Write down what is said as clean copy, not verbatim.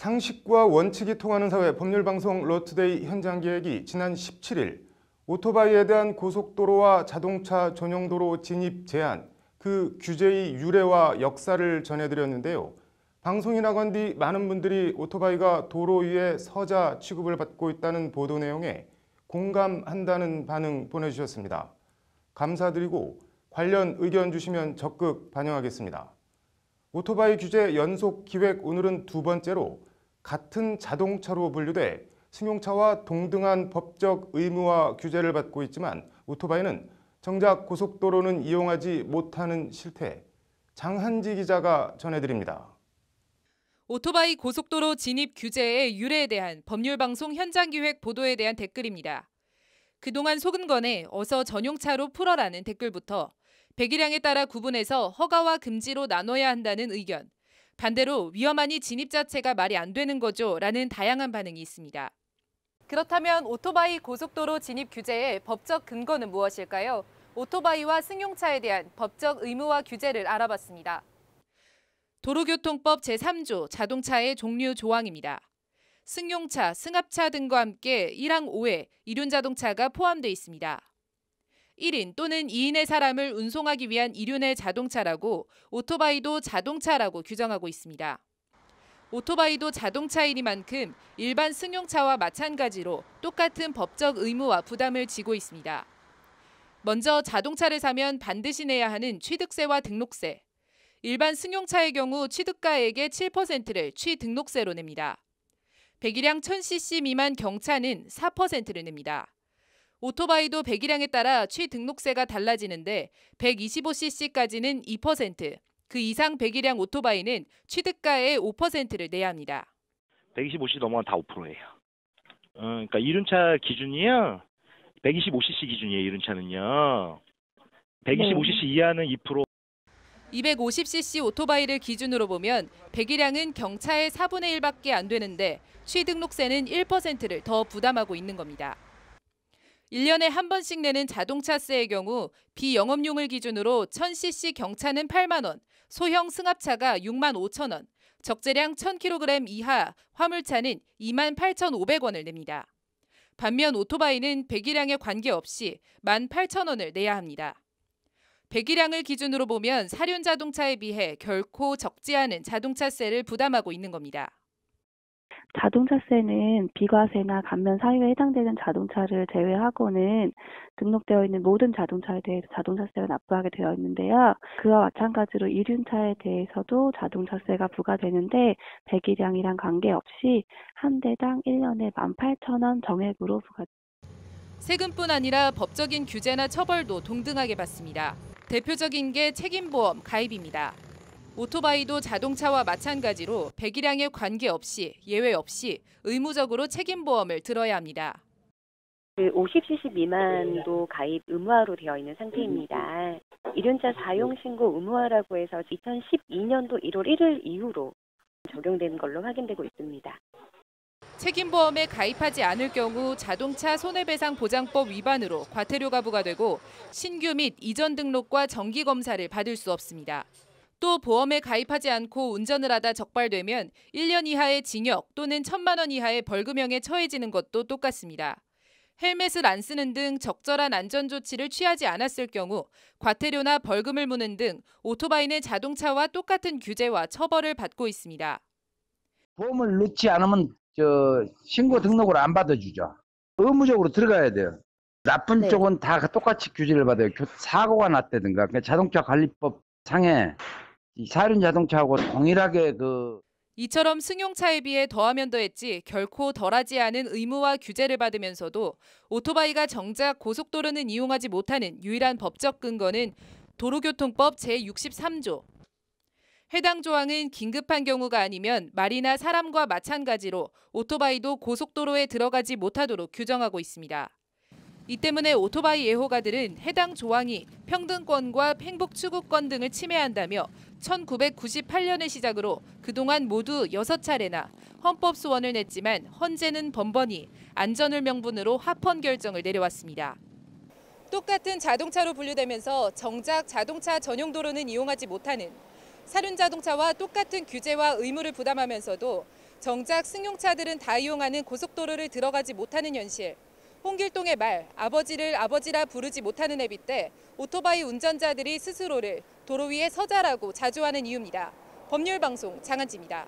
상식과 원칙이 통하는 사회 법률방송 러투데이 현장 기획이 지난 17일 오토바이에 대한 고속도로와 자동차 전용도로 진입 제한, 그 규제의 유래와 역사를 전해드렸는데요. 방송이 나간 뒤 많은 분들이 오토바이가 도로 위에 서자 취급을 받고 있다는 보도 내용에 공감한다는 반응 보내주셨습니다. 감사드리고 관련 의견 주시면 적극 반영하겠습니다. 오토바이 규제 연속 기획 오늘은 두 번째로 같은 자동차로 분류돼 승용차와 동등한 법적 의무와 규제를 받고 있지만 오토바이는 정작 고속도로는 이용하지 못하는 실태, 장한지 기자가 전해드립니다. 오토바이 고속도로 진입 규제의 유래에 대한 법률방송 현장기획 보도에 대한 댓글입니다. 그동안 소근건에 어서 전용차로 풀어라는 댓글부터 배기량에 따라 구분해서 허가와 금지로 나눠야 한다는 의견, 반대로 위험하니 진입 자체가 말이 안 되는 거죠 라는 다양한 반응이 있습니다. 그렇다면 오토바이 고속도로 진입 규제의 법적 근거는 무엇일까요? 오토바이와 승용차에 대한 법적 의무와 규제를 알아봤습니다. 도로교통법 제3조 자동차의 종류 조항입니다. 승용차, 승합차 등과 함께 1항 5에 이륜자동차가 포함되어 있습니다. 1인 또는 2인의 사람을 운송하기 위한 이륜의 자동차라고 오토바이도 자동차라고 규정하고 있습니다. 오토바이도 자동차이니만큼 일반 승용차와 마찬가지로 똑같은 법적 의무와 부담을 지고 있습니다. 먼저 자동차를 사면 반드시 내야 하는 취득세와 등록세. 일반 승용차의 경우 취득가액의 7%를 취등록세로 냅니다. 배기량 1000cc 미만 경차는 4%를 냅니다. 오토바이도 배기량에 따라 취등록세가 달라지는데 125cc까지는 2%, 그 이상 배기량 오토바이는 취득가의 5%를 내야 합니다. 125cc 넘어가면 다 5%예요. 그러니까 이륜차 기준이요. 125cc 기준이에요. 이륜차는요. 125cc 이하는 2%. 250cc 오토바이를 기준으로 보면 배기량은 경차의 4분의 1밖에 안 되는데 취등록세는 1%를 더 부담하고 있는 겁니다. 1년에 한 번씩 내는 자동차세의 경우 비영업용을 기준으로 1000cc 경차는 8만 원, 소형 승합차가 6만 5천 원, 적재량 1000kg 이하 화물차는 2만 8,500원을 냅니다. 반면 오토바이는 배기량에 관계없이 18,000원을 내야 합니다. 배기량을 기준으로 보면 사륜 자동차에 비해 결코 적지 않은 자동차세를 부담하고 있는 겁니다. 자동차세는 비과세나 감면 사유에 해당되는 자동차를 제외하고는 등록되어 있는 모든 자동차에 대해서 자동차세가 납부하게 되어 있는데요. 그와 마찬가지로 이륜차에 대해서도 자동차세가 부과되는데 배기량이랑 관계없이 한 대당 1년에 18,000원 정액으로 부과됩니다. 세금뿐 아니라 법적인 규제나 처벌도 동등하게 받습니다. 대표적인 게 책임보험 가입입니다. 오토바이도 자동차와 마찬가지로 배기량에 관계없이 예외 없이 의무적으로 책임보험을 들어야 합니다. 50cc 미만도 가입 의무화로 되어 있는 상태입니다. 이륜차 사용 신고 의무화라고 해서 2012년도 1월 1일 이후로 적용되는 걸로 확인되고 있습니다. 책임보험에 가입하지 않을 경우 자동차 손해배상보장법 위반으로 과태료가 부과되고 신규 및 이전 등록과 정기검사를 받을 수 없습니다. 또 보험에 가입하지 않고 운전을 하다 적발되면 1년 이하의 징역 또는 1,000만 원 이하의 벌금형에 처해지는 것도 똑같습니다. 헬멧을 안 쓰는 등 적절한 안전조치를 취하지 않았을 경우 과태료나 벌금을 무는 등 오토바이는 자동차와 똑같은 규제와 처벌을 받고 있습니다. 보험을 넣지 않으면 신고 등록을 안 받아주죠. 의무적으로 들어가야 돼요. 나쁜 쪽은 다 똑같이 규제를 받아요. 사고가 났다든가 자동차 관리법 상에 사륜 자동차하고 동일하게 이처럼 승용차에 비해 더하면 더했지 결코 덜하지 않은 의무와 규제를 받으면서도 오토바이가 정작 고속도로는 이용하지 못하는 유일한 법적 근거는 도로교통법 제63조. 해당 조항은 긴급한 경우가 아니면 말이나 사람과 마찬가지로 오토바이도 고속도로에 들어가지 못하도록 규정하고 있습니다. 이 때문에 오토바이 애호가들은 해당 조항이 평등권과 행복추구권 등을 침해한다며 1998년을 시작으로 그동안 모두 6차례나 헌법 소원을 냈지만 헌재는 번번이 안전을 명분으로 합헌 결정을 내려왔습니다. 똑같은 자동차로 분류되면서 정작 자동차 전용 도로는 이용하지 못하는 사륜 자동차와 똑같은 규제와 의무를 부담하면서도 정작 승용차들은 다 이용하는 고속도로를 들어가지 못하는 현실. 홍길동의 말, 아버지를 아버지라 부르지 못하는 애비 때 오토바이 운전자들이 스스로를 도로 위에 서자라고 자주 하는 이유입니다. 법률방송 장한지입니다.